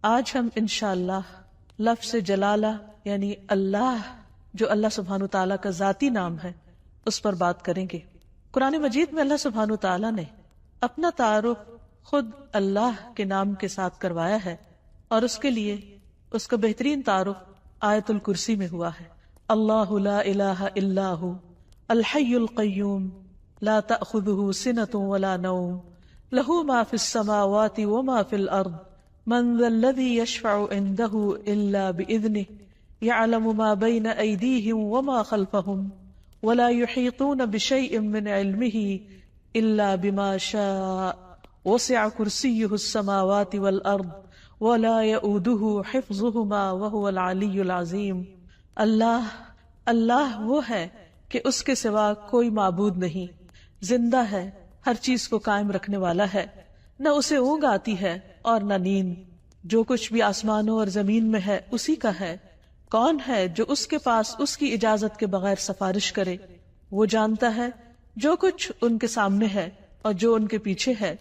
آج ہم انشاءاللہ لفظ جلالہ یعنی اللہ، جو اللہ سبحانہ تعالیٰ کا ذاتی نام ہے، اس پر بات کریں گے۔ قرآن مجید میں اللہ سبحانہ تعالیٰ نے اپنا تعارف خود اللہ کے نام کے ساتھ کروایا ہے، اور اس کے لیے اس کا بہترین تعارف آیت الکرسی میں ہوا ہے۔ اللہ لا الہ الا ہو الحی القیوم لا تأخذہ سنۃ ولا نوم لہ ما فی السماوات وما فی الارض من ذا الذی یشفع عنده الا بإذنہ یعلم ما بین ایدیہم وما خلفہم ولا يحيطون بشيء من علمه إلا بما شاء وسع كرسيه السماوات والأرض ولا يؤوده حفظهما وهو العلي العظيم۔ اللہ وہ ہے کہ اس کے سوا کوئی معبود نہیں، زندہ ہے، ہر چیز کو قائم رکھنے والا ہے، نہ اسے اونگ آتی ہے اور نہ نیند، جو کچھ بھی آسمانوں اور زمین میں ہے اسی کا ہے۔ کون ہے جو اس کے پاس اس کی اجازت کے بغیر سفارش کرے؟ وہ جانتا ہے جو کچھ ان کے سامنے ہے اور جو ان کے پیچھے ہے،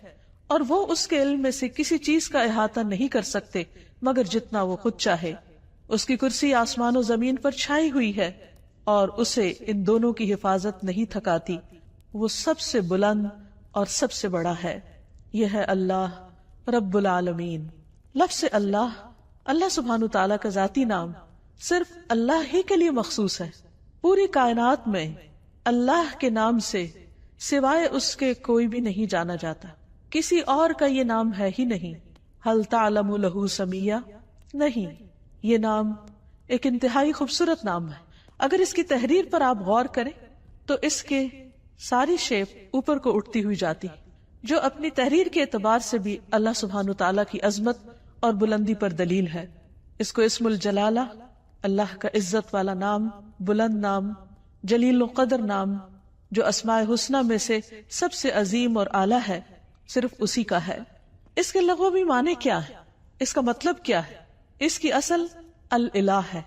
اور وہ اس کے علم میں سے کسی چیز کا احاطہ نہیں کر سکتے مگر جتنا وہ خود چاہے۔ اس کی کرسی آسمان و زمین پر چھائی ہوئی ہے اور اسے ان دونوں کی حفاظت نہیں تھکاتی۔ وہ سب سے بلند اور سب سے بڑا ہے۔ یہ ہے اللہ رب العالمین۔ لفظ اللہ سبحانہ تعالیٰ کا ذاتی نام صرف اللہ ہی کے لیے مخصوص ہے۔ پوری کائنات میں اللہ کے نام سے سوائے اس کے کوئی بھی نہیں جانا جاتا، کسی اور کا یہ نام ہے ہی نہیں۔ ہل تعلم لہ سمیہ؟ نہیں، یہ نام ایک انتہائی خوبصورت نام ہے۔ اگر اس کی تحریر پر آپ غور کریں تو اس کے ساری شیپ اوپر کو اٹھتی ہوئی جاتی، جو اپنی تحریر کے اعتبار سے بھی اللہ سبحانہ تعالیٰ کی عظمت اور بلندی پر دلیل ہے۔ اس کو اسم الجلالہ، اللہ کا عزت والا نام، بلند نام، جلیل القدر نام، جو اسماء حسنہ میں سے سب سے عظیم اور اعلیٰ ہے، صرف اسی کا ہے۔ اس کے لغوی معنی کیا ہے؟ اس کا مطلب کیا ہے؟ اس کی اصل الالہ ہے،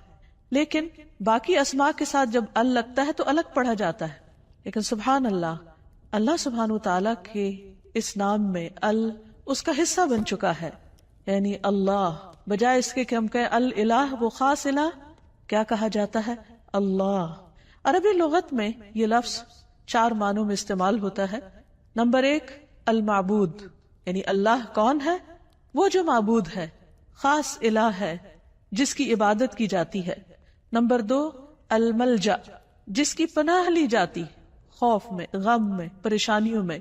لیکن باقی اسماء کے ساتھ جب ال لگتا ہے تو الگ پڑھا جاتا ہے۔ لیکن سبحان اللہ سبحانہ تعالیٰ کے اس نام میں ال اس کا حصہ بن چکا ہے، یعنی اللہ، بجائے اس کے کہ ہم کہیں الالہ، وہ خاص الہ، کیا کہا جاتا ہے؟ اللہ۔ عربی لغت میں یہ لفظ 4 معنوں میں استعمال ہوتا ہے۔ نمبر 1 المعبود، یعنی اللہ کون ہے؟ وہ جو معبود ہے، خاص الہ ہے جس کی عبادت کی جاتی ہے۔ نمبر 2 الملجا، جس کی پناہ لی جاتی، خوف میں، غم میں، پریشانیوں میں،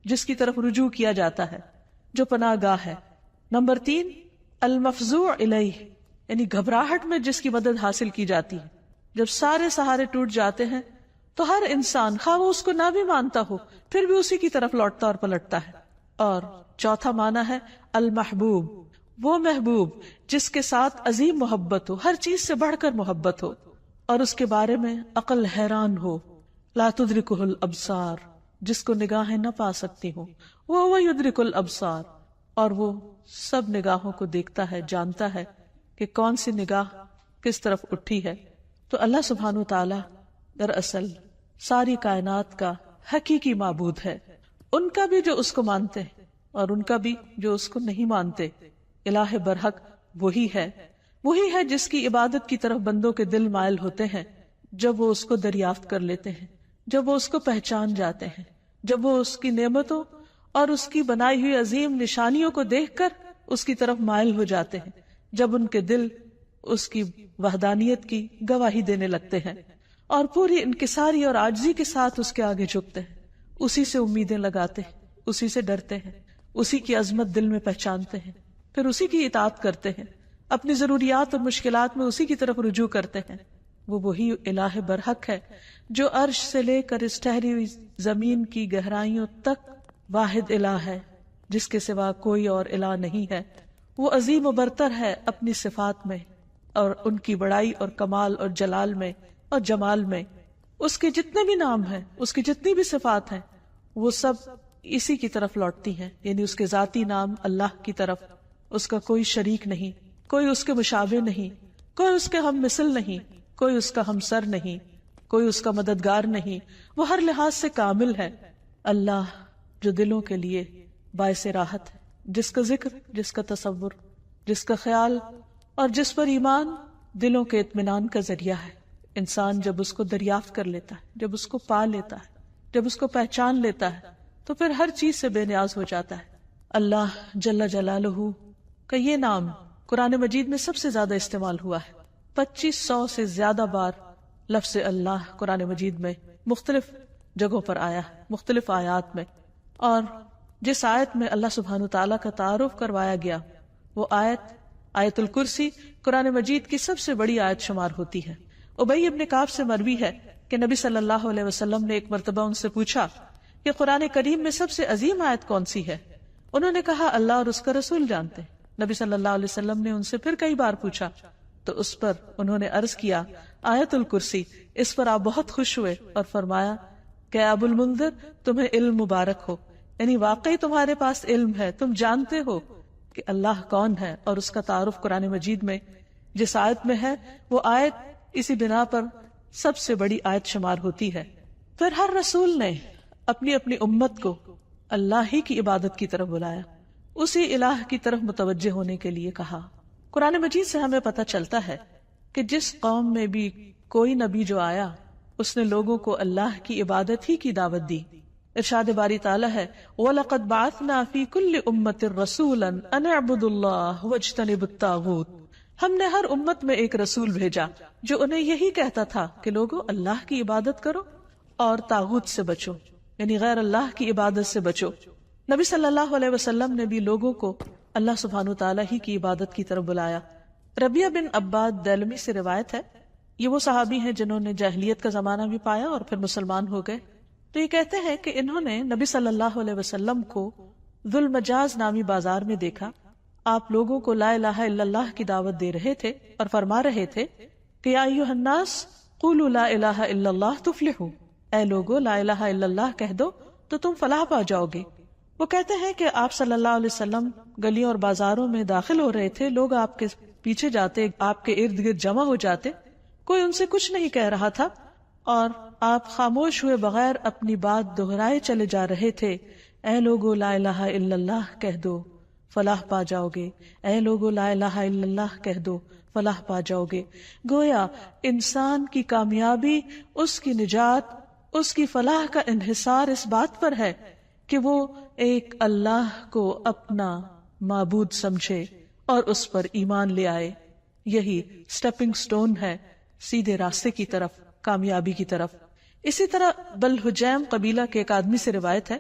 جس کی طرف رجوع کیا جاتا ہے، جو پناہ گاہ ہے۔ نمبر 3 المفزوع الیہ، یعنی گھبراہٹ میں جس کی مدد حاصل کی جاتی ہے۔ جب سارے سہارے ٹوٹ جاتے ہیں تو ہر انسان، خواہ وہ اس کو نہ بھی مانتا ہو، پھر بھی اسی کی طرف لوٹتا اور پلٹتا ہے۔ اور چوتھا معنی ہے المحبوب، وہ محبوب جس کے ساتھ عظیم محبت ہو، ہر چیز سے بڑھ کر محبت ہو، اور اس کے بارے میں عقل حیران ہو۔ لا تدرکہ الابصار، جس کو نگاہیں نہ پا سکتی ہوں، وہ یدرک الابصار، اور وہ سب نگاہوں کو دیکھتا ہے، جانتا ہے کہ کون سی نگاہ کس طرف اٹھی ہے۔ تو اللہ سبحانہ تعالی دراصل ساری کائنات کا حقیقی معبود ہے، ان کا بھی جو اس کو مانتے ہیں اور ان کا بھی جو اس کو نہیں مانتے۔ الہ برحق وہی ہے جس کی عبادت کی طرف بندوں کے دل مائل ہوتے ہیں جب وہ اس کو دریافت کر لیتے ہیں، جب وہ اس کو پہچان جاتے ہیں، جب وہ اس کی نعمتوں اور اس کی بنائی ہوئی عظیم نشانیوں کو دیکھ کر اس کی طرف مائل ہو جاتے ہیں، جب ان کے دل اس کی وحدانیت کی گواہی دینے لگتے ہیں اور پوری انکساری اور عاجزی کے ساتھ اس کے آگے جھکتے ہیں، اسی سے امیدیں لگاتے ہیں، اسی سے ڈرتے ہیں، اسی کی عظمت دل میں پہچانتے ہیں، پھر اسی کی اطاعت کرتے ہیں، اپنی ضروریات اور مشکلات میں اسی کی طرف رجوع کرتے ہیں۔ وہ وہی الہ برحق ہے جو عرش سے لے کر اس ٹھہری ہوئی زمین کی گہرائیوں تک واحد الہ ہے، جس کے سوا کوئی اور الہ نہیں ہے۔ وہ عظیم و برتر ہے اپنی صفات میں اور ان کی بڑائی اور کمال اور جلال میں اور جمال میں۔ اس کے جتنے بھی نام ہیں، اس کی جتنی بھی صفات ہیں، وہ سب اسی کی طرف لوٹتی ہیں، یعنی اس کے ذاتی نام اللہ کی طرف۔ اس کا کوئی شریک نہیں، کوئی اس کے مشابہ نہیں، کوئی اس کے ہم مثل نہیں، کوئی اس کا ہمسر نہیں، کوئی اس کا مددگار نہیں۔ وہ ہر لحاظ سے کامل ہے۔ اللہ جو دلوں کے لیے باعث راحت ہے، جس کا ذکر، جس کا تصور جس کا خیال اور جس پر ایمان دلوں کے اطمینان کا ذریعہ ہے۔ انسان جب اس کو دریافت کر لیتا ہے، جب اس کو پا لیتا ہے، جب اس کو پہچان لیتا ہے تو پھر ہر چیز سے بے نیاز ہو جاتا ہے۔ اللہ جل جلالہ کا یہ نام قرآن مجید میں سب سے زیادہ استعمال ہوا ہے۔ 2500 سے زیادہ بار لفظ اللہ قرآن مجید میں مختلف جگہوں پر آیا ہے، مختلف آیات میں، اور جس آیت میں اللہ سبحانہ تعالیٰ کا تعارف کروایا گیا وہ آیت الکرسی قرآن مجید کی سب سے بڑی آیت شمار ہوتی ہے۔ ابی ابن کعب سے مروی ہے کہ نبی صلی اللہ علیہ وسلم نے ایک مرتبہ ان سے پوچھا کہ قرآن کریم میں سب سے عظیم آیت کون سی ہے؟ انہوں نے کہا اللہ اور اس کا رسول جانتے۔ نبی صلی اللہ علیہ وسلم نے ان سے پھر کئی بار پوچھا تو اس پر انہوں نے عرض کیا آیت الکرسی۔ اس پر آپ بہت خوش ہوئے اور فرمایا کہ ابو المنذر تمہیں علم مبارک ہو، یعنی واقعی تمہارے پاس علم ہے، تم جانتے ہو کہ اللہ کون ہے، اور اس کا تعارف قرآن مجید میں جس آیت میں ہے وہ آیت اسی بنا پر سب سے بڑی آیت شمار ہوتی ہے۔ پھر ہر رسول نے اپنی اپنی امت کو اللہ ہی کی عبادت کی طرف بلایا، اسی الہ کی طرف متوجہ ہونے کے لیے کہا۔ قرآن مجید سے ہمیں پتہ چلتا ہے کہ جس قوم میں بھی کوئی نبی جو آیا اس نے لوگوں کو اللہ کی عبادت ہی کی دعوت دی۔ ارشاد باری تعالیٰ ہے وَلَقَدْ بَعَثْنَا فِي كُلِّ أُمَّةٍ رَسُولًا أَنِ اعْبُدُوا اللَّهَ وَاجْتَنِبُوا الطَّاغُوتَ۔ ہم نے ہر امت میں ایک رسول بھیجا جو انہیں یہی کہتا تھا کہ لوگوں اللہ کی عبادت کرو اور طاغوت سے بچو، یعنی غیر اللہ کی عبادت سے بچو۔ نبی صلی اللہ علیہ وسلم نے بھی لوگوں کو اللہ سبحانہ تعالیٰ ہی کی عبادت کی طرف بلایا۔ ربیہ بن عباد دیلمی سے روایت ہے، یہ وہ صحابی ہیں جنہوں نے جاہلیت کا زمانہ بھی پایا اور پھر مسلمان ہو گئے۔ تو یہ کہتے ہیں کہ انہوں نے نبی صلی اللہ علیہ وسلم کو ذوالمجاز نامی بازار میں دیکھا، آپ لوگوں کو لا الہ الا اللہ کی دعوت دے رہے تھے اور فرما رہے تھے کہ یا ایھا الناس قولوا لا الہ الا اللہ تفلحوا، اے لوگو لا الہ الا اللہ کہہ دو تو تم فلاح پا جاؤ گے۔ وہ کہتے ہیں کہ آپ صلی اللہ علیہ وسلم گلیوں اور بازاروں میں داخل ہو رہے تھے، لوگ آپ کے پیچھے جاتے، آپ کے ارد گرد جمع ہو جاتے، کوئی ان سے کچھ نہیں کہہ رہا تھا اور آپ خاموش ہوئے بغیر اپنی بات دہرائے چلے جا رہے تھے، اے لوگو لا الہ الا اللہ کہہ دو فلاح پا جاؤ گے، اے لوگو لا الہ الا اللہ کہہ دو فلاح پا جاؤ گے۔ گویا انسان کی کامیابی، اس کی نجات، اس کی فلاح کا انحصار اس بات پر ہے کہ وہ ایک اللہ کو اپنا معبود سمجھے اور اس پر ایمان لے آئے۔ یہی سٹیپنگ سٹون ہے سیدھے راستے کی طرف، کامیابی کی طرف۔ اسی طرح بلحجیم قبیلہ کے ایک آدمی سے روایت ہے،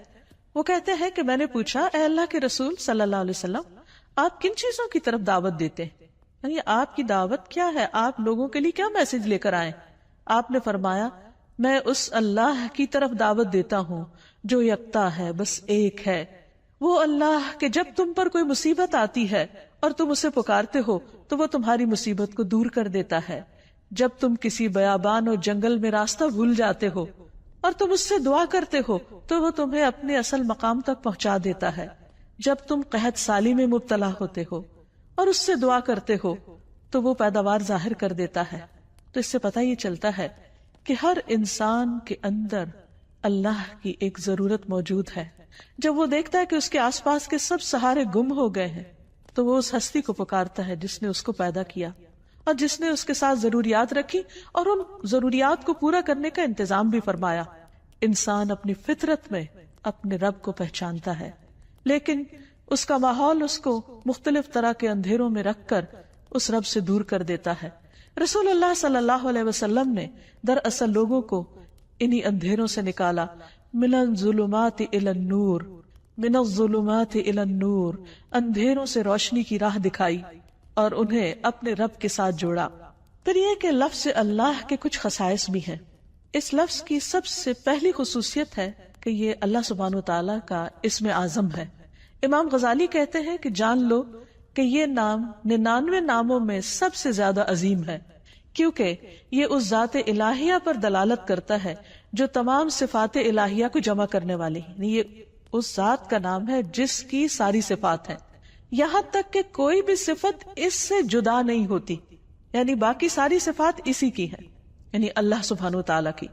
وہ کہتے ہیں کہ میں نے پوچھا اے اللہ کے رسول صلی اللہ علیہ وسلم آپ کن چیزوں کی طرف دعوت دیتے ہیں، یعنی آپ کی دعوت کیا ہے، آپ لوگوں کے لیے کیا میسج لے کر آئے؟ آپ نے فرمایا میں اس اللہ کی طرف دعوت دیتا ہوں جو یکتا ہے، بس ایک ہے، وہ اللہ کہ جب تم پر کوئی مصیبت آتی ہے اور تم اسے پکارتے ہو تو وہ تمہاری مصیبت کو دور کر دیتا ہے، جب تم کسی بیابان اور جنگل میں راستہ بھول جاتے ہو اور تم اس سے دعا کرتے ہو تو وہ تمہیں اپنے اصل مقام تک پہنچا دیتا ہے، جب تم قحط سالی میں مبتلا ہوتے ہو اور اس سے دعا کرتے ہو تو وہ پیداوار ظاہر کر دیتا ہے۔ تو اس سے پتہ یہ چلتا ہے کہ ہر انسان کے اندر اللہ کی ایک ضرورت موجود ہے۔ جب وہ دیکھتا ہے کہ اس کے آس پاس کے سب سہارے گم ہو گئے ہیں تو وہ اس ہستی کو پکارتا ہے جس نے اس کو پیدا کیا اور جس نے اس کے ساتھ ضروریات رکھی اور ان ضروریات کو پورا کرنے کا انتظام بھی فرمایا۔ انسان اپنی فطرت میں اپنے رب کو پہچانتا ہے، لیکن اس کا ماحول اس کو مختلف طرح کے اندھیروں میں رکھ کر اس رب سے دور کر دیتا ہے۔ رسول اللہ صلی اللہ علیہ وسلم نے دراصل لوگوں کو انہی اندھیروں سے نکالا، من الظلمات الی النور، من الظلمات الی النور، اندھیروں سے روشنی کی راہ دکھائی اور انہیں اپنے رب کے ساتھ جوڑا۔ پھر یہ کہ لفظ اللہ کے کچھ خصائص بھی ہیں۔ اس لفظ کی سب سے پہلی خصوصیت ہے کہ یہ اللہ سبحانہ وتعالی کا اسم اعظم ہے۔ امام غزالی کہتے ہیں کہ جان لو کہ یہ نام 99 ناموں میں سب سے زیادہ عظیم ہے، کیونکہ یہ اس ذات الہیہ پر دلالت کرتا ہے جو تمام صفات الہیہ کو جمع کرنے والی ہے۔ یہ اس ذات کا نام ہے جس کی ساری صفات ہیں، یہاں تک کہ کوئی بھی صفت اس سے جدا نہیں ہوتی، یعنی باقی ساری صفات اسی کی ہیں، یعنی اللہ سبحانہ وتعالی کی۔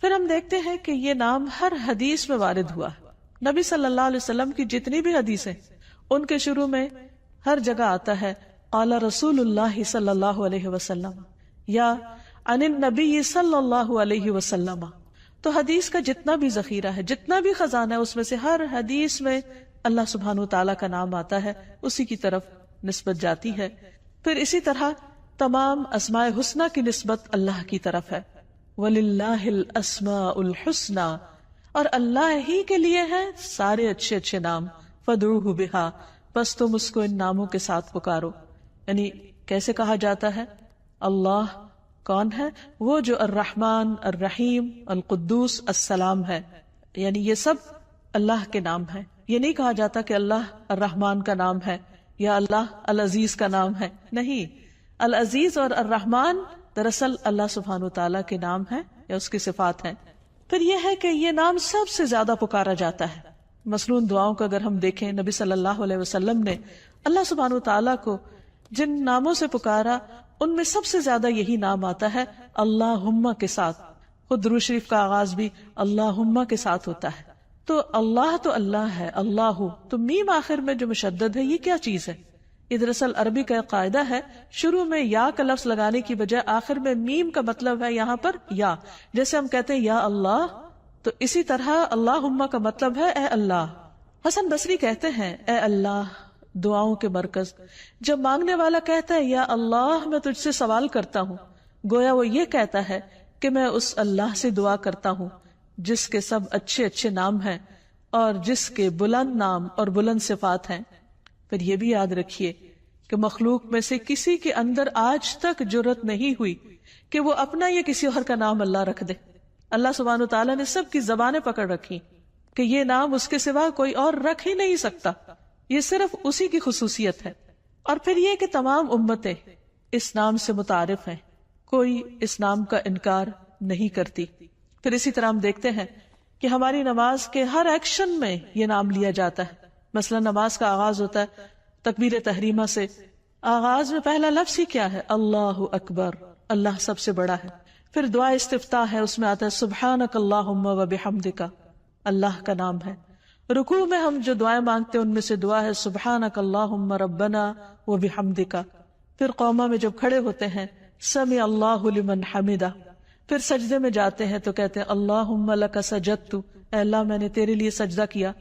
پھر ہم دیکھتے ہیں کہ یہ نام ہر حدیث میں وارد ہوا ہے۔ نبی صلی اللہ علیہ وسلم کی جتنی بھی حدیثیں، ان کے شروع میں ہر جگہ آتا ہے قال رسول اللہ صلی اللہ علیہ وسلم یا عن النبی صلی اللہ علیہ وسلم. تو حدیث کا جتنا بھی ذخیرہ ہے، جتنا بھی خزانہ ہے، اس میں سے ہر حدیث میں اللہ سبحانہ وتعالیٰ کا نام آتا ہے، اسی کی طرف نسبت جاتی ہے. پھر اسی طرح تمام اسماء حسنہ کی نسبت اللہ کی طرف ہے. وَلِلَّهِ الْأَسْمَاءُ الْحُسْنَى، اور اللہ ہی کے لیے ہیں سارے اچھے اچھے نام. فَادْعُوهُ بِهَا، بس تم اس کو ان ناموں کے ساتھ پکارو. یعنی کیسے کہا جاتا ہے؟ اللہ کون ہے؟ وہ جو الرحمن، الرحیم، القدوس، السلام ہے. یعنی یہ سب اللہ کے نام ہیں. یہ نہیں کہا جاتا کہ اللہ الرحمن کا نام ہے یا اللہ العزیز کا نام ہے. نہیں، العزیز اور الرحمن دراصل اللہ سبحانہ وتعالیٰ کے نام ہیں یا اس کی صفات ہیں. پھر یہ ہے کہ یہ نام سب سے زیادہ پکارا جاتا ہے. مثلاً دعاؤں کو اگر ہم دیکھیں، نبی صلی اللہ علیہ وسلم نے اللہ سبحانہ وتعالیٰ کو جن ناموں سے پکارا ان میں سب سے زیادہ یہی نام آتا ہے اللہم کے ساتھ. خود درود شریف کا آغاز بھی اللہم کے ساتھ ہوتا ہے. تو اللہ ہے، اللہ تو میم آخر میں جو مشدد ہے، یہ کیا چیز ہے؟ یہ دراصل عربی کا ایک قاعدہ ہے، شروع میں یا کا لفظ لگانے کی بجائے آخر میں میم کا مطلب ہے یہاں پر یا. جیسے ہم کہتے ہیں یا اللہ، تو اسی طرح اللہم کا مطلب ہے اے اللہ. حسن بصری کہتے ہیں اے اللہ دعاؤں کے مرکز. جب مانگنے والا کہتا ہے یا اللہ میں تجھ سے سوال کرتا ہوں، گویا وہ یہ کہتا ہے کہ میں اس اللہ سے دعا کرتا ہوں جس کے سب اچھے اچھے نام ہیں اور جس کے بلند نام اور بلند صفات ہیں. پھر یہ بھی یاد رکھیے کہ مخلوق میں سے کسی کے اندر آج تک جرت نہیں ہوئی کہ وہ اپنا یا کسی اور کا نام اللہ رکھ دے. اللہ سبحانہ وتعالیٰ نے سب کی زبانیں پکڑ رکھی کہ یہ نام اس کے سوا کوئی اور رکھ ہی نہیں سکتا، یہ صرف اسی کی خصوصیت ہے. اور پھر یہ کہ تمام امتیں اس نام سے متعارف ہیں، کوئی اس نام کا انکار نہیں کرتی. پھر اسی طرح ہم دیکھتے ہیں کہ ہماری نماز کے ہر ایکشن میں یہ نام لیا جاتا ہے. مثلا نماز کا آغاز ہوتا ہے تکبیر تحریمہ سے. آغاز میں پہلا لفظ ہی کیا ہے؟ اللہ اکبر، اللہ سب سے بڑا ہے. پھر دعا استفتاح ہے، اس میں آتا ہے سبحانک اللہم و بحمدک، اللہ کا نام ہے. رکوع میں ہم جو دعائیں مانگتے ہیں ان میں سے دعا ہے سبحانک اللہم ربنا و بحمدک. پھر قوما میں جب کھڑے ہوتے ہیں سمع اللہ لمن حمدہ. پھر سجدے میں جاتے ہیں تو کہتے ہیں اللہم لک سجدت، اے اللہ میں نے تیرے لیے سجدہ کیا.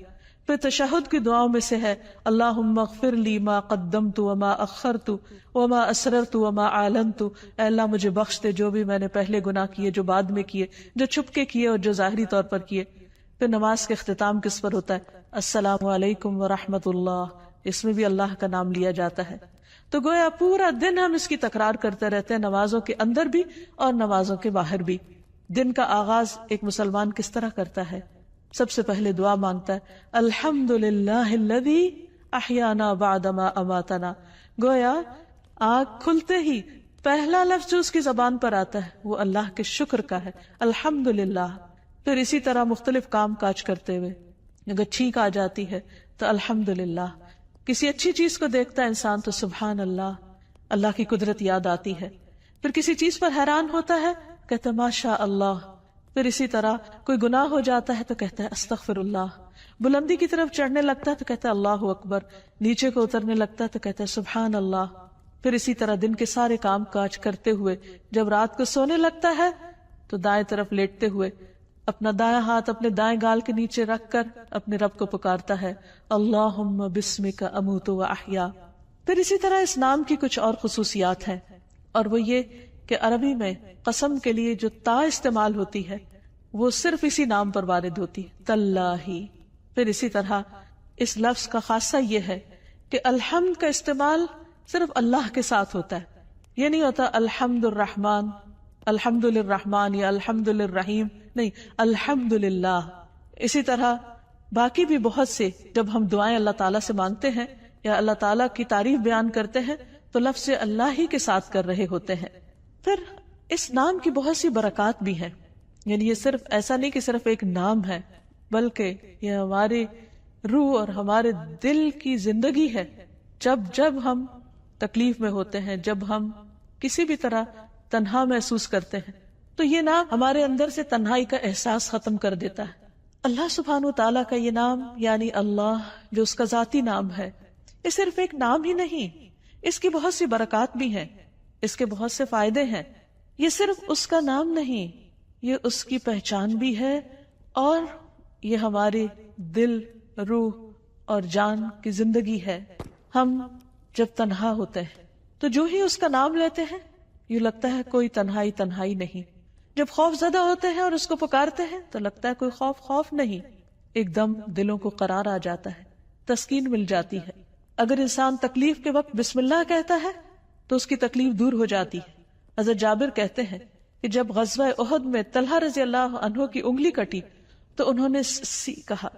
پھر تشہد کی دعاؤں میں سے ہے اللہم اغفر لی ما قدمت وما اخرت وما اسررت وما اعلنت، اے اللہ مجھے بخش دے جو بھی میں نے پہلے گناہ کیے، جو بعد میں کیے، جو چھپ کے کیے اور جو ظاہری طور پر کیے. پھر نماز کے اختتام کس پر ہوتا ہے؟ السلام علیکم ورحمۃ اللہ. اس میں بھی اللہ کا نام لیا جاتا ہے. تو گویا پورا دن ہم اس کی تکرار کرتے رہتے ہیں، نمازوں کے اندر بھی اور نمازوں کے باہر بھی. دن کا آغاز ایک مسلمان کس طرح کرتا ہے؟ سب سے پہلے دعا مانگتا ہے الحمدللہ الذی احیانا بعد ما اماتنا. گویا آنکھ کھلتے ہی پہلا لفظ جو اس کی زبان پر آتا ہے وہ اللہ کے شکر کا ہے، الحمدللہ. پھر اسی طرح مختلف کام کاج کرتے ہوئے اگر چھینک آ جاتی ہے تو الحمدللہ. کسی اچھی چیز کو دیکھتا ہے انسان تو سبحان اللہ، اللہ کی قدرت یاد آتی ہے. پھر کسی چیز پر حیران ہوتا ہے کہتا ہے ماشاء اللہ. پھر اسی طرح کوئی گناہ ہو جاتا ہے تو کہتا ہے استغفر اللہ. بلندی کی طرف چڑھنے لگتا ہے تو کہتا ہے اللہ اکبر. نیچے کو اترنے لگتا ہے تو کہتا ہے سبحان اللہ. پھر اسی طرح دن کے سارے کام کاج کرتے ہوئے جب رات کو سونے لگتا ہے تو دائیں طرف لیٹتے ہوئے اپنا دائیں ہاتھ اپنے دائیں گال کے نیچے رکھ کر اپنے رب کو پکارتا ہے اللہم بسمک اموت و احیا. پھر اسی طرح اس نام کی کچھ اور خصوصیات ہیں، اور وہ یہ کہ عربی میں قسم کے لیے جو تا استعمال ہوتی ہے وہ صرف اسی نام پر وارد ہوتی ہے، تاللہ. پھر اسی طرح اس لفظ کا خاصہ یہ ہے کہ الحمد کا استعمال صرف اللہ کے ساتھ ہوتا ہے. یہ نہیں ہوتا الحمد الرحمن، الحمد للرحمن یا الحمد للرحیم، نہیں، الحمد للہ. اسی طرح باقی بھی بہت سے جب ہم دعائیں اللہ تعالیٰ سے مانگتے ہیں یا اللہ تعالیٰ کی تعریف بیان کرتے ہیں تو لفظ اللہ ہی کے ساتھ کر رہے ہوتے ہیں. پھر اس نام کی بہت سی برکات بھی ہیں. یعنی یہ صرف ایسا نہیں کہ صرف ایک نام ہے، بلکہ یہ ہماری روح اور ہمارے دل کی زندگی ہے. جب ہم تکلیف میں ہوتے ہیں، جب ہم کسی بھی طرح تنہا محسوس کرتے ہیں تو یہ نام ہمارے اندر سے تنہائی کا احساس ختم کر دیتا ہے. اللہ سبحانہ وتعالیٰ کا یہ نام یعنی اللہ جو اس کا ذاتی نام ہے، یہ صرف ایک نام ہی نہیں، اس کی بہت سی برکات بھی ہیں، اس کے بہت سے فائدے ہیں. یہ صرف اس کا نام نہیں، یہ اس کی پہچان بھی ہے، اور یہ ہمارے دل، روح اور جان کی زندگی ہے. ہم جب تنہا ہوتے ہیں تو جو ہی اس کا نام لیتے ہیں یوں لگتا ہے کوئی تنہائی نہیں. جب خوف زدہ ہوتے ہیں اور اس کو پکارتے ہیں تو لگتا ہے کوئی خوف نہیں. ایک دم دلوں کو قرار آ جاتا ہے، تسکین مل جاتی ہے. اگر انسان تکلیف کے وقت بسم اللہ کہتا ہے تو اس کی تکلیف دور ہو جاتی ہے. حضرت جابر کہتے ہیں کہ جب غزوہ احد میں طلحہ رضی اللہ عنہ کی انگلی کٹی تو انہوں نے سی کہا،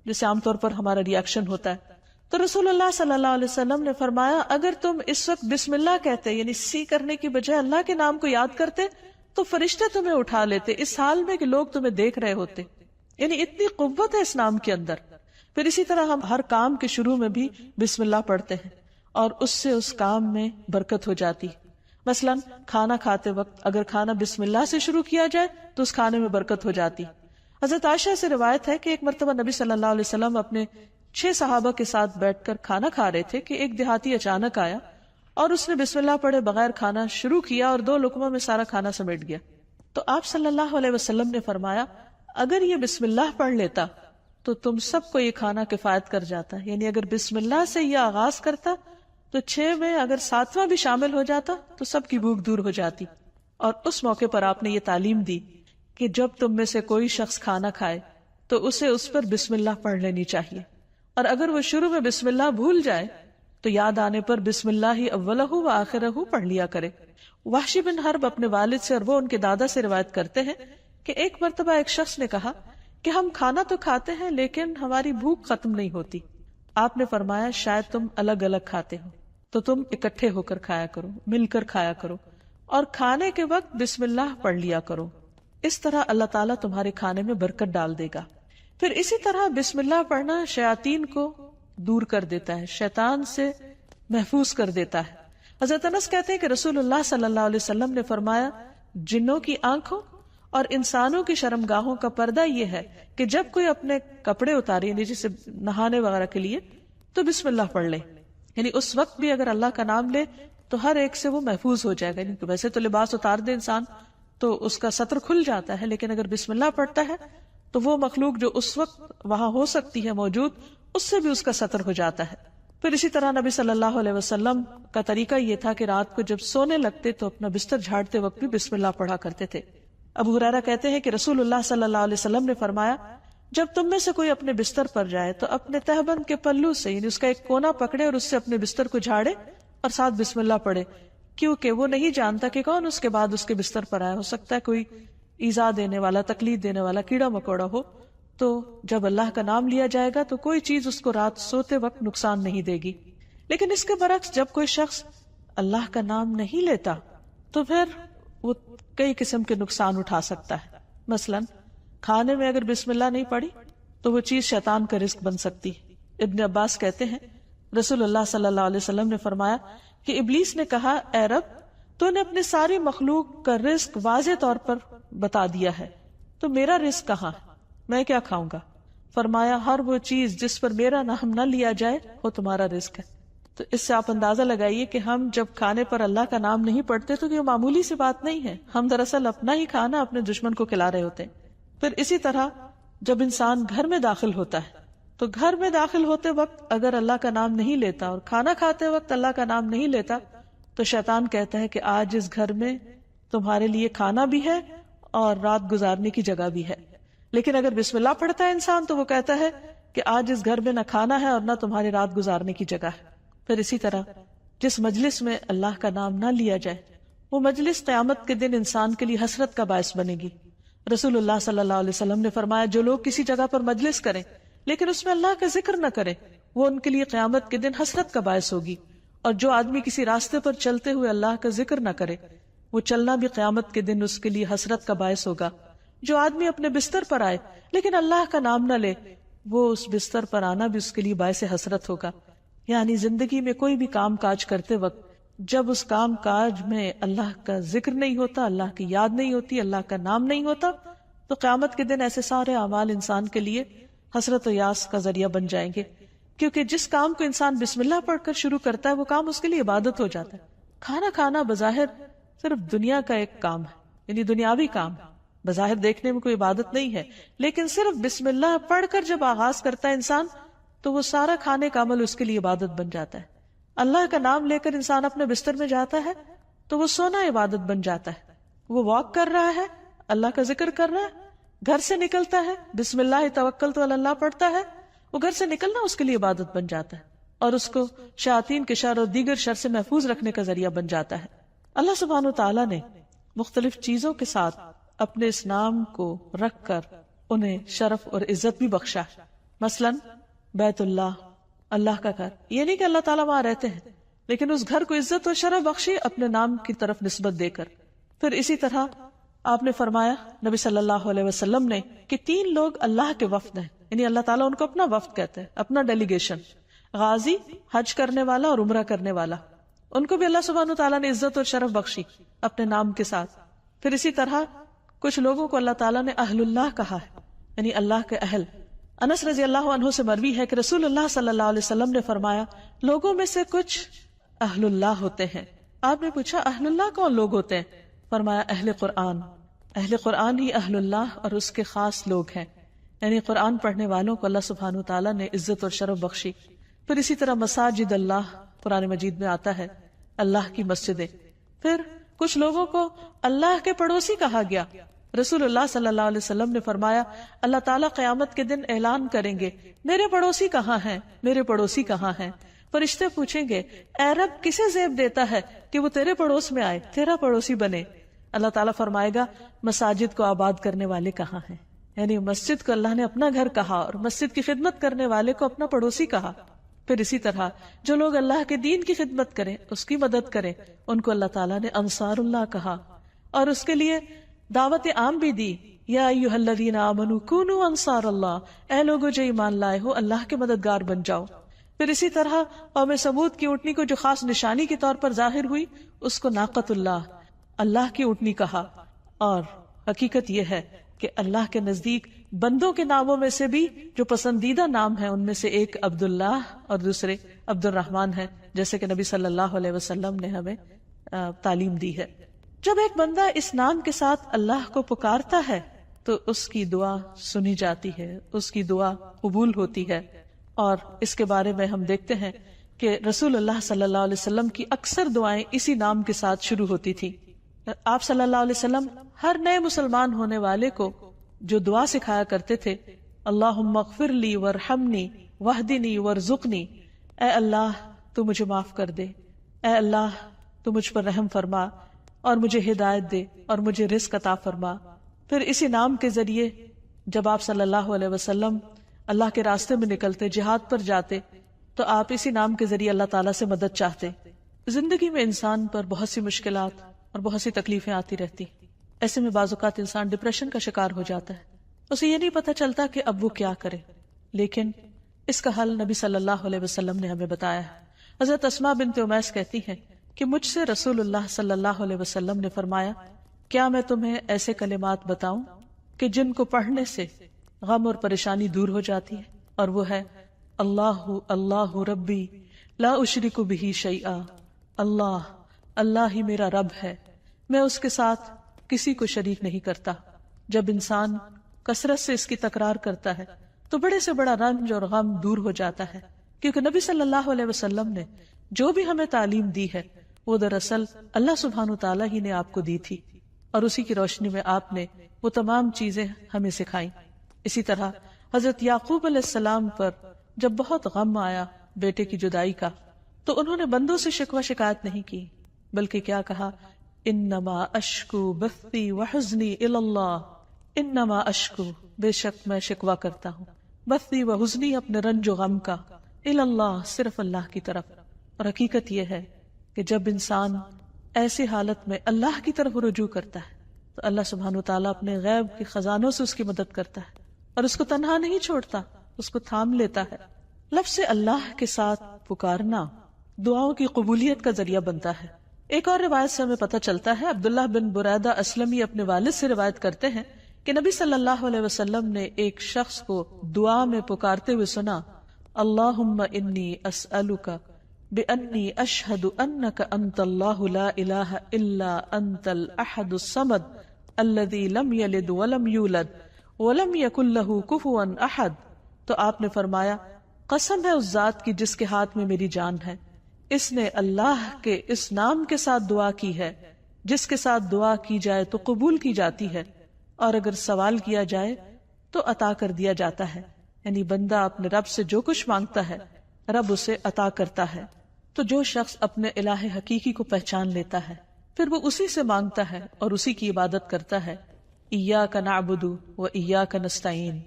جسے عام طور پر ہمارا ریاکشن ہوتا ہے. تو رسول اللہ صلی اللہ علیہ وسلم نے فرمایا اگر تم اس وقت بسم اللہ کہتے، یعنی سی کرنے کی بجائے اللہ کے نام کو یاد کرتے، تو فرشتے تمہیں اٹھا لیتے اس حال میں کہ لوگ تمہیں دیکھ رہے ہوتے. یعنی اتنی قوت ہے اس نام کے اندر. پھر اسی طرح ہم ہر کام کے شروع میں بھی بسم اللہ پڑھتے ہیں اور اس سے اس کام میں برکت ہو جاتی. مثلا کھانا کھاتے وقت اگر کھانا بسم اللہ سے شروع کیا جائے تو اس کھانے میں برکت ہو جاتی. حضرت عائشہ سے روایت ہے کہ ایک مرتبہ نبی صلی اللہ علیہ وسلم اپنے 6 صحابہ کے ساتھ بیٹھ کر کھانا کھا رہے تھے کہ ایک دیہاتی اچانک آیا اور اس نے بسم اللہ پڑھے بغیر کھانا شروع کیا اور 2 لقموں میں سارا کھانا سمیٹ گیا. تو آپ صلی اللہ علیہ وسلم نے فرمایا اگر یہ بسم اللہ پڑھ لیتا تو تم سب کو یہ کھانا کفایت کر جاتا. یعنی اگر بسم اللہ سے یہ آغاز کرتا تو 6 میں اگر 7واں بھی شامل ہو جاتا تو سب کی بھوک دور ہو جاتی. اور اس موقع پر آپ نے یہ تعلیم دی کہ جب تم میں سے کوئی شخص کھانا کھائے تو اسے اس پر بسم اللہ پڑھ لینی چاہیے، اور اگر وہ شروع میں بسم اللہ بھول جائے تو یاد آنے پر بسم اللہ اولہ و آخرہ پڑھ لیا کرے. وحشی بن حرب اپنے والد سے اور وہ ان کے دادا سے روایت کرتے ہیں کہ ایک مرتبہ ایک شخص نے کہا کہ ہم کھانا تو کھاتے ہیں لیکن ہماری بھوک ختم نہیں ہوتی. آپ نے فرمایا شاید تم الگ الگ کھاتے ہو تو تم اکٹھے ہو کر کھایا کرو، مل کر کھایا کرو، اور کھانے کے وقت بسم اللہ پڑھ لیا کرو. اس طرح اللہ تعالیٰ تمہارے کھانے میں برکت ڈال دے گا. پھر اسی طرح بسم اللہ پڑھنا شیاطین کو دور کر دیتا ہے، شیطان سے محفوظ کر دیتا ہے. حضرت انس کہتے ہیں کہ رسول اللہ صلی اللہ علیہ وسلم نے فرمایا جنوں کی آنکھوں اور انسانوں کی شرمگاہوں کا پردہ یہ ہے کہ جب کوئی اپنے کپڑے اتارے یعنی جسے نہانے وغیرہ کے لیے تو بسم اللہ پڑھ لے. یعنی اس وقت بھی اگر اللہ کا نام لے تو ہر ایک سے وہ محفوظ ہو جائے گا. یعنی ویسے تو لباس اتار دے انسان تو اس کا ستر کھل جاتا ہے، لیکن اگر بسم اللہ پڑھتا ہے تو وہ مخلوق جو اس وقت وہاں ہو سکتی ہے موجود، اس سے بھی اس کا ستر ہو جاتا ہے. پھر اسی طرح نبی صلی اللہ علیہ وسلم کا طریقہ یہ تھا کہ رات کو جب سونے لگتے تو اپنا بستر جھاڑتے وقت بھی بسم اللہ پڑھا کرتے تھے. ابو ہریرہ کہتے ہیں کہ رسول اللہ صلی اللہ علیہ وسلم نے فرمایا جب تم میں سے کوئی اپنے بستر پر جائے تو اپنے تہبند کے پلو سے یعنی اس کا ایک کونا پکڑے اور اس سے اپنے بستر کو جھاڑے اور ساتھ بسم اللہ پڑھے، کیونکہ وہ نہیں جانتا کہ کون اس کے بعد اس کے بستر پر آیا. ہو سکتا ہے کوئی ایذا دینے والا، تکلیف دینے والا کیڑا مکوڑا ہو. تو جب اللہ کا نام لیا جائے گا تو کوئی چیز اس کو رات سوتے وقت نقصان نہیں دے گی. لیکن اس کے برعکس جب کوئی شخص اللہ کا نام نہیں لیتا تو پھر وہ کئی قسم کے نقصان اٹھا سکتا ہے. مثلا کھانے میں اگر بسم اللہ نہیں پڑھی تو وہ چیز شیطان کا رزق بن سکتی ہے. ابن عباس کہتے ہیں رسول اللہ صلی اللہ علیہ وسلم نے فرمایا کہ ابلیس نے کہا اے رب تو نے اپنے ساری مخلوق کا رزق واضح طور پر بتا دیا ہے، تو میرا رزق کہاں، میں کیا کھاؤں گا؟ فرمایا ہر وہ چیز جس پر میرا نام نہ لیا جائے وہ تمہارا رزق ہے. تو اس سے آپ اندازہ لگائیے کہ ہم جب کھانے پر اللہ کا نام نہیں پڑھتے تو یہ معمولی سی بات نہیں ہے، ہم دراصل اپنا ہی کھانا اپنے دشمن کو کھلا رہے ہوتے ہیں. پھر اسی طرح جب انسان گھر میں داخل ہوتا ہے تو گھر میں داخل ہوتے وقت اگر اللہ کا نام نہیں لیتا اور کھانا کھاتے وقت اللہ کا نام نہیں لیتا تو شیطان کہتا ہے کہ آج اس گھر میں تمہارے لیے کھانا بھی ہے اور رات گزارنے کی جگہ بھی ہے. لیکن اگر بسم اللہ پڑھتا ہے انسان تو وہ کہتا ہے کہ آج اس گھر میں نہ کھانا ہے اور نہ تمہاری رات گزارنے کی جگہ ہے. پھر اسی طرح جس مجلس میں اللہ کا نام نہ لیا جائے وہ مجلس قیامت کے دن انسان کے لیے حسرت کا باعث بنے گی. رسول اللہ صلی اللہ علیہ وسلم نے فرمایا جو لوگ کسی جگہ پر مجلس کریں لیکن اس میں اللہ کا ذکر نہ کرے وہ ان کے لیے قیامت کے دن حسرت کا باعث ہوگی. اور جو آدمی کسی راستے پر چلتے ہوئے اللہ کا ذکر نہ کرے وہ چلنا بھی قیامت کے دن اس کے لیے حسرت کا باعث ہوگا. جو آدمی اپنے بستر پر آئے لیکن اللہ کا نام نہ لے وہ اس بستر پر آنا بھی اس کے لیے باعث حسرت ہوگا. یعنی زندگی میں کوئی بھی کام کاج کرتے وقت جب اس کام کاج میں اللہ کا ذکر نہیں ہوتا، اللہ کی یاد نہیں ہوتی، اللہ کا نام نہیں ہوتا تو قیامت کے دن ایسے سارے اعمال انسان کے لیے حسرت و یاس کا ذریعہ بن جائیں گے. کیونکہ جس کام کو انسان بسم اللہ پڑھ کر شروع کرتا ہے وہ کام اس کے لیے عبادت ہو جاتا ہے. کھانا کھانا بظاہر صرف دنیا کا ایک کام ہے، یعنی دنیاوی کام ہے، بظاہر دیکھنے میں کوئی عبادت نہیں ہے، لیکن صرف بسم اللہ پڑھ کر جب آغاز کرتا ہے انسان تو وہ سارا کھانے کا عمل اس کے لیے عبادت بن جاتا ہے. اللہ کا نام لے کر انسان اپنے بستر میں جاتا ہے تو وہ سونا عبادت بن جاتا ہے. وہ واک کر رہا ہے، اللہ کا ذکر کر رہا ہے، گھر سے نکلتا ہے بسم اللہ توکلت علی اللہ پڑھتا ہے، وہ گھر سے نکلنا اس کے لیے عبادت بن جاتا ہے اور اس کو شیاطین کے شر اور دیگر شر سے محفوظ رکھنے کا ذریعہ بن جاتا ہے. اللہ سبحانہ وتعالی نے مختلف چیزوں کے ساتھ اپنے اس نام کو رکھ کر انہیں شرف اور عزت بھی بخشا. مثلا بیت اللہ، اللہ کا گھر، یہ نہیں کہ اللہ تعالیٰ وہاں رہتے ہیں، لیکن اس گھر کو عزت اور شرف بخشی اپنے نام کی طرف نسبت دے کر. پھر اسی طرح آپ نے فرمایا نبی صلی اللہ علیہ وسلم نے کہ 3 لوگ اللہ کے وفد ہیں، یعنی اللہ تعالیٰ ان کو اپنا وفد کہتے ہیں، اپنا ڈیلیگیشن. غازی، حج کرنے والا اور عمرہ کرنے والا، ان کو بھی اللہ سبحانہ تعالیٰ نے عزت اور شرف بخشی اپنے نام کے ساتھ. پھر اسی طرح کچھ لوگوں کو اللہ تعالیٰ نے اہل اللہ کہا ہے، یعنی اللہ کے اہل. انس رضی اللہ عنہ سے مروی ہے کہ رسول اللہ صلی اللہ علیہ وسلم نے فرمایا لوگوں میں سے کچھ اہل اللہ ہوتے ہیں. آپ نے پوچھا اہل اللہ کون لوگ ہوتے ہیں؟ فرمایا اہل قرآن. اہل قرآن ہی اہل اللہ اور اس کے خاص لوگ ہیں، یعنی قرآن پڑھنے والوں کو اللہ سبحانہ تعالیٰ نے عزت اور شرف بخشی. پھر اسی طرح مساجد اللہ قرآن مجید میں آتا ہے، اللہ کی مسجدیں. پھر کچھ لوگوں کو اللہ کے پڑوسی کہا گیا. رسول اللہ صلی اللہ علیہ وسلم نے فرمایا اللہ تعالیٰ قیامت کے دن اعلان کریں گے میرے پڑوسی کہاں ہیں، میرے پڑوسی کہاں ہیں. فرشتے پوچھیں گے اے رب کسے زیب دیتا ہے کہ وہ تیرے پڑوس میں آئے، تیرا پڑوسی بنے. اللہ تعالیٰ فرمائے گا مساجد کو آباد کرنے والے کہاں ہیں، یعنی مسجد کو اللہ نے اپنا گھر کہا اور مسجد کی خدمت کرنے والے کو اپنا پڑوسی کہا. پھر اسی طرح جو لوگ اللہ کے دین کی خدمت کریں، اس کی مدد کریں، ان کو اللہ تعالیٰ نے انصار اللہ کہا اور اس کے لیے دعوت عام بھی دی. یا ایھا الذین آمنوا کونوا انصار اللہ، اے لوگو جو ایمان لائے ہو اللہ کے مددگار بن جاؤ. پھر اسی طرح قوم سمود کی اونٹنی کو جو خاص نشانی کے طور پر ظاہر ہوئی اس کو ناقۃ اللہ، اللہ کی اونٹنی کہا. اور حقیقت یہ ہے کہ اللہ کے نزدیک بندوں کے ناموں میں سے بھی جو پسندیدہ نام ہیں ان میں سے ایک عبداللہ اور دوسرے عبد الرحمن ہے، جیسے کہ نبی صلی اللہ علیہ وسلم نے ہمیں تعلیم دی ہے. جب ایک بندہ اس نام کے ساتھ اللہ کو پکارتا ہے تو اس کی دعا سنی جاتی ہے، اس کی دعا قبول ہوتی ہے. اور اس کے بارے میں ہم دیکھتے ہیں کہ رسول اللہ صلی اللہ علیہ وسلم کی اکثر دعائیں اسی نام کے ساتھ شروع ہوتی تھی. آپ صلی اللہ علیہ وسلم ہر نئے مسلمان ہونے والے کو جو دعا سکھایا کرتے تھے اللہم اغفر لی وارحمنی واہدنی وارزقنی، اے اللہ تو مجھے معاف کر دے، اے اللہ تو مجھ پر رحم فرما اور مجھے ہدایت دے اور مجھے رزق عطا فرما. پھر اسی نام کے ذریعے جب آپ صلی اللہ علیہ وسلم اللہ کے راستے میں نکلتے، جہاد پر جاتے، تو آپ اسی نام کے ذریعے اللہ تعالیٰ سے مدد چاہتے. زندگی میں انسان پر بہت سی مشکلات اور بہت سی تکلیفیں آتی رہتی، ایسے میں بعض اوقات انسان ڈپریشن کا شکار ہو جاتا ہے، اسے یہ نہیں پتہ چلتا کہ اب وہ کیا کرے. لیکن اس کا حل نبی صلی اللہ علیہ وسلم نے ہمیں بتایا ہے. حضرت اسماء بنت امیس کہتی ہیں کہ مجھ سے رسول اللہ صلی اللہ علیہ وسلم نے فرمایا کیا میں تمہیں ایسے کلمات بتاؤں کہ جن کو پڑھنے سے غم اور پریشانی دور ہو جاتی ہے، اور وہ ہے اللہ اللہ ربی لا اشرک بہ شیئا، اللہ اللہ ہی میرا رب ہے، میں اس کے ساتھ کسی کو شریک نہیں کرتا. جب انسان کثرت سے اس کی تکرار کرتا ہے تو بڑے سے بڑا رنج اور غم دور ہو جاتا ہے، کیونکہ نبی صلی اللہ علیہ وسلم نے جو بھی ہمیں تعلیم دی ہے وہ دراصل اللہ سبحانہ تعالیٰ ہی نے آپ کو دی تھی، اور اسی کی روشنی میں آپ نے وہ تمام چیزیں ہمیں سکھائیں. اسی طرح حضرت یعقوب علیہ السلام پر جب بہت غم آیا بیٹے کی جدائی کا تو انہوں نے بندوں سے شکوہ شکایت نہیں کی، بلکہ کیا کہا انما اشکو بثی وحزنی الی اللہ، انما اشکو بے شک میں شکوہ کرتا ہوں، بثی وحزنی اپنے رنج و غم کا، الی اللہ صرف اللہ کی طرف. اور حقیقت یہ ہے کہ جب انسان ایسی حالت میں اللہ کی طرف رجوع کرتا ہے تو اللہ سبحانہ تعالیٰ اپنے غیب کے خزانوں سے اس کی مدد کرتا ہے اور اس کو تنہا نہیں چھوڑتا، اس کو تھام لیتا ہے. لفظ اللہ کے ساتھ پکارنا دعاؤں کی قبولیت کا ذریعہ بنتا ہے. ایک اور روایت سے ہمیں پتہ چلتا ہے، عبداللہ بن بریدہ اسلمی اپنے والد سے روایت کرتے ہیں کہ نبی صلی اللہ علیہ وسلم نے ایک شخص کو دعا میں پکارتے ہوئے سنا اللہم انی اسألک بأنی اشہد انک انت اللہ لا الہ الا انت الاحد الصمد الذی لم یلد ولم یولد ولم یکن لہ کفوا احد. تو آپ نے فرمایا قسم ہے اس ذات کی جس کے ہاتھ میں میری جان ہے، اس نے اللہ کے اس نام کے ساتھ دعا کی ہے جس کے ساتھ دعا کی جائے تو قبول کی جاتی ہے، اور اگر سوال کیا جائے تو عطا کر دیا جاتا ہے. یعنی بندہ اپنے رب سے جو کچھ مانگتا ہے رب اسے عطا کرتا ہے. تو جو شخص اپنے الہ حقیقی کو پہچان لیتا ہے پھر وہ اسی سے مانگتا ہے اور اسی کی عبادت کرتا ہے. ایاک نعبد و ایاک نستعین،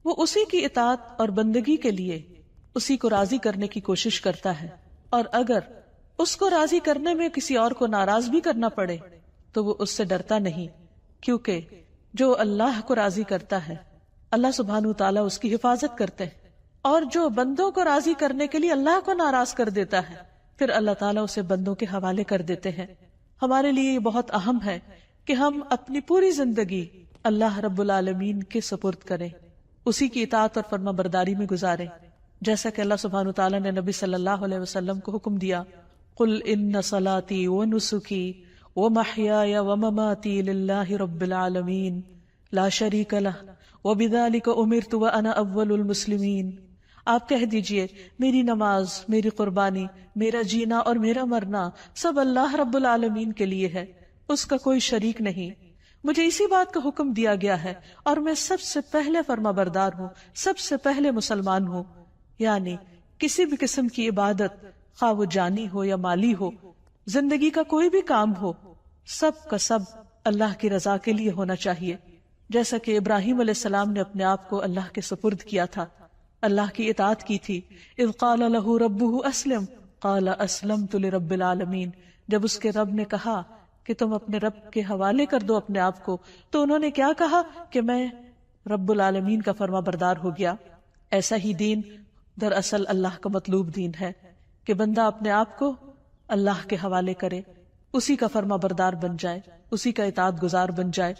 وہ اسی کی اطاعت اور بندگی کے لیے اسی کو راضی کرنے کی کوشش کرتا ہے، اور اگر اس کو راضی کرنے میں کسی اور کو ناراض بھی کرنا پڑے تو وہ اس سے ڈرتا نہیں، کیونکہ جو اللہ کو راضی کرتا ہے اللہ سبحانہ تعالیٰ اس کی حفاظت کرتے ہیں، اور جو بندوں کو راضی کرنے کے لیے اللہ کو ناراض کر دیتا ہے پھر اللہ تعالیٰ اسے بندوں کے حوالے کر دیتے ہیں. ہمارے لیے یہ بہت اہم ہے کہ ہم اپنی پوری زندگی اللہ رب العالمین کے سپرد کریں، اسی کی اطاعت اور فرما برداری میں گزاریں، جیسا کہ اللہ سبحانہ تعالیٰ نے نبی صلی اللہ علیہ وسلم کو حکم دیا، قل ان صلاتی ونسکی ومحیای ومماتی للہ رب العالمین لا شریک لہ وبذلک امرت وانا اول المسلمین. آپ کہہ دیجئے میری نماز، میری قربانی، میرا جینا اور میرا مرنا سب اللہ رب العالمین کے لیے ہے، اس کا کوئی شریک نہیں. مجھے اسی بات کا حکم دیا گیا ہے اور میں سب سے پہلے فرما بردار ہوں، سب سے پہلے مسلمان ہوں. یعنی کسی بھی قسم کی عبادت، خواہ وہ جانی ہو یا مالی ہو، زندگی کا کوئی بھی کام ہو، سب کا سب اللہ کی رضا کے لیے ہونا چاہیے. جیسا کہ ابراہیم علیہ السلام نے اپنے آپ کو اللہ کے سپرد کیا تھا، اللہ کی اطاعت کی تھی. اذ قال لہ ربہ اسلم قال اسلمت لرب العالمین، جب اس کے رب نے کہا کہ تم اپنے رب کے حوالے کر دو اپنے آپ کو، تو انہوں نے کیا کہا کہ میں رب العالمین کا فرما بردار ہو گیا. ایسا ہی دین دراصل اللہ کا مطلوب دین ہے کہ بندہ اپنے آپ کو اللہ کے حوالے کرے، اسی کا فرما بردار بن جائے، اسی کا اطاعت گزار بن جائے.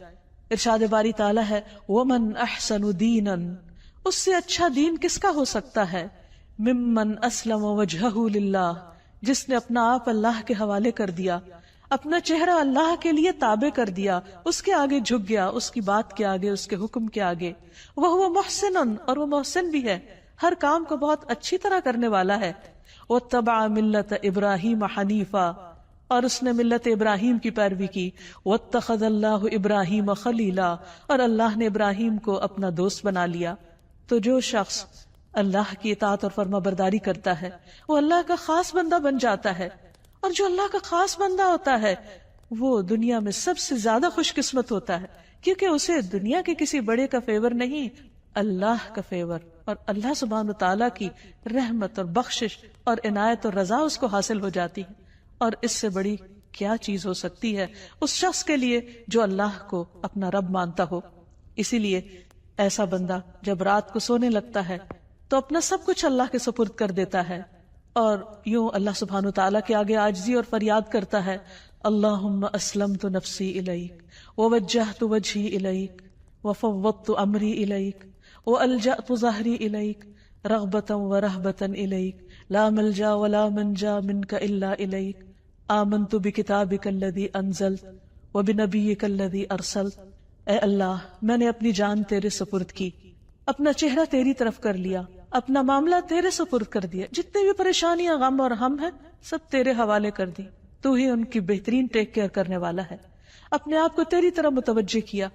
ارشاد باری تعالیٰ ہے وَمَنْ أَحْسَنُ دِينًا، اس سے اچھا دین کس کا ہو سکتا ہے، ممن اسلم وجہہ للہ، جس نے اپنا آپ اللہ کے حوالے کر دیا، اپنا چہرہ اللہ کے لیے تابع کر دیا، اس کے آگے جھک گیا، اس کی بات کے آگے، اس کے حکم کے آگے. وَهُوَ مُحْسِنٌ، اور وہ محسن بھی ہے، ہر کام کو بہت اچھی طرح کرنے والا ہے. وَاتَّبَعَ مِلَّةَ إِبْرَاهِيمَ حَنِيفًا، اور اس نے ملت ابراہیم کی پیروی کی. وَاتَّخَذَ اللَّهُ إِبْرَاهِيمَ خَلِيلًا، اور اللہ نے ابراہیم کو اپنا دوست بنا لیا. تو جو شخص اللہ کی اطاعت اور فرما برداری کرتا ہے وہ اللہ کا خاص بندہ بن جاتا ہے، اور جو اللہ کا خاص بندہ ہوتا ہے وہ دنیا میں سب سے زیادہ خوش قسمت ہوتا ہے، کیونکہ اسے دنیا کے کسی بڑے کا فیور نہیں، اللہ کا فیور اور اللہ سبحانہ تعالیٰ کی رحمت اور بخشش اور عنایت اور رضا اس کو حاصل ہو جاتی ہے. اور اس سے بڑی کیا چیز ہو سکتی ہے اس شخص کے لیے جو اللہ کو اپنا رب مانتا ہو. اسی لیے ایسا بندہ جب رات کو سونے لگتا ہے تو اپنا سب کچھ اللہ کے سپرد کر دیتا ہے، اور یوں اللہ سبحانہ تعالیٰ کے آگے عاجزی اور فریاد کرتا ہے، اللہم اسلمت نفسی الیک ووجہت وجہی الیک وفوضت امری الیک والجأت ظہری الیک رغبتا ورہبتا الیک لا ملجا ولا منجا منک الا الیک آمنت بکتابک الذی انزلت وبنبیک الذی ارسلت. اے اللہ، میں نے اپنی جان تیرے سپرد کی، اپنا چہرہ تیری طرف کر لیا، اپنا معاملہ تیرے سپرد کر دیا، جتنے بھی پریشانیاں، غم اور ہم ہیں سب تیرے حوالے کر دی، تو ہی ان کی بہترین ٹیک کیئر کرنے والا ہے. اپنے آپ کو تیری طرف متوجہ کیا،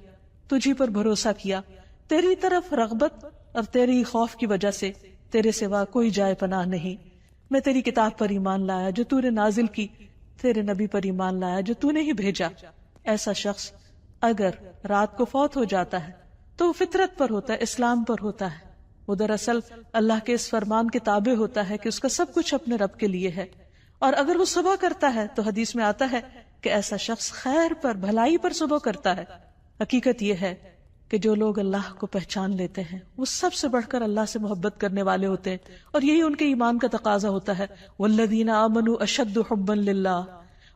تجھی پر بھروسہ کیا، تیری طرف رغبت اور تیری خوف کی وجہ سے تیرے سوا کوئی جائے پناہ نہیں. میں تیری کتاب پر ایمان لایا جو تو نے نازل کی، تیرے نبی پر ایمان لایا جو تو نے ہی بھیجا. ایسا شخص اگر رات کو فوت ہو جاتا ہے تو وہ فطرت پر ہوتا ہے، اسلام پر ہوتا ہے، وہ دراصل اللہ کے اس فرمان کے تابع ہوتا ہے کہ اس کا سب کچھ اپنے رب کے لیے ہے. اور اگر وہ صبح کرتا ہے تو حدیث میں آتا ہے کہ ایسا شخص خیر پر، بھلائی پر صبح کرتا ہے. حقیقت یہ ہے کہ جو لوگ اللہ کو پہچان لیتے ہیں وہ سب سے بڑھ کر اللہ سے محبت کرنے والے ہوتے ہیں، اور یہی ان کے ایمان کا تقاضا ہوتا ہے. والذین آمنوا اشد حبا للہ،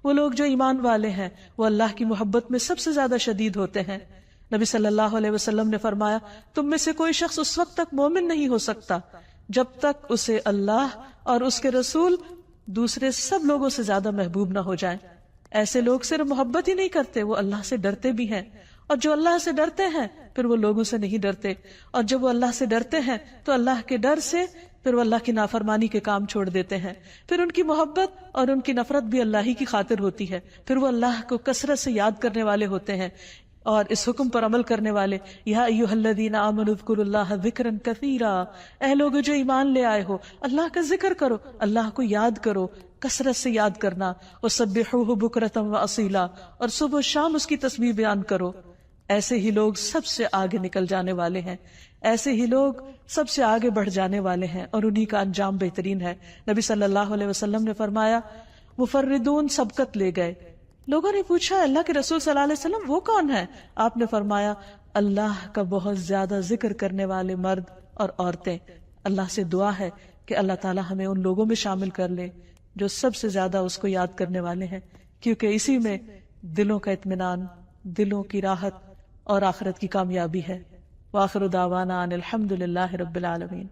وہ لوگ جو ایمان والے ہیں وہ اللہ کی محبت میں سب سے زیادہ شدید ہوتے ہیں. نبی صلی اللہ علیہ وسلم نے فرمایا، تم میں سے کوئی شخص اس وقت تک مومن نہیں ہو سکتا جب تک اسے اللہ اور اس کے رسول دوسرے سب لوگوں سے زیادہ محبوب نہ ہو جائیں۔ ایسے لوگ صرف محبت ہی نہیں کرتے، وہ اللہ سے ڈرتے بھی ہیں، اور جو اللہ سے ڈرتے ہیں پھر وہ لوگوں سے نہیں ڈرتے، اور جب وہ اللہ سے ڈرتے ہیں تو اللہ کے ڈر سے پھر وہ اللہ کی نافرمانی کے کام چھوڑ دیتے ہیں، پھر ان کی محبت اور ان کی نفرت بھی اللہ ہی کی خاطر ہوتی ہے، پھر وہ اللہ کو کثرت سے یاد کرنے والے ہوتے ہیں اور اس حکم پر عمل کرنے والے، یا ایھا الذین آمنوا اذکروا اللہ ذکرا کثیرا، اے لوگ جو ایمان لے آئے ہو اللہ کا ذکر کرو، اللہ کو یاد کرو، کثرت سے یاد کرنا، وسبحوہ بکرۃ واصیلا، اور صبح و شام اس کی تسبیح بیان کرو۔ ایسے ہی لوگ سب سے آگے نکل جانے والے ہیں، ایسے ہی لوگ سب سے آگے بڑھ جانے والے ہیں، اور انہی کا انجام بہترین ہے۔ نبی صلی اللہ علیہ وسلم نے فرمایا مفردون سبقت لے گئے۔ لوگوں نے پوچھا اللہ کے رسول صلی اللہ علیہ وسلم وہ کون ہے؟ آپ نے فرمایا اللہ کا بہت زیادہ ذکر کرنے والے مرد اور عورتیں۔ اللہ سے دعا ہے کہ اللہ تعالی ہمیں ان لوگوں میں شامل کر لے جو سب سے زیادہ اس کو یاد کرنے والے ہیں، کیونکہ اسی میں دلوں کا اطمینان، دلوں کی راحت اور آخرت کی کامیابی ہے۔ وآخر دعوانا ان الحمد للہ رب العالمین۔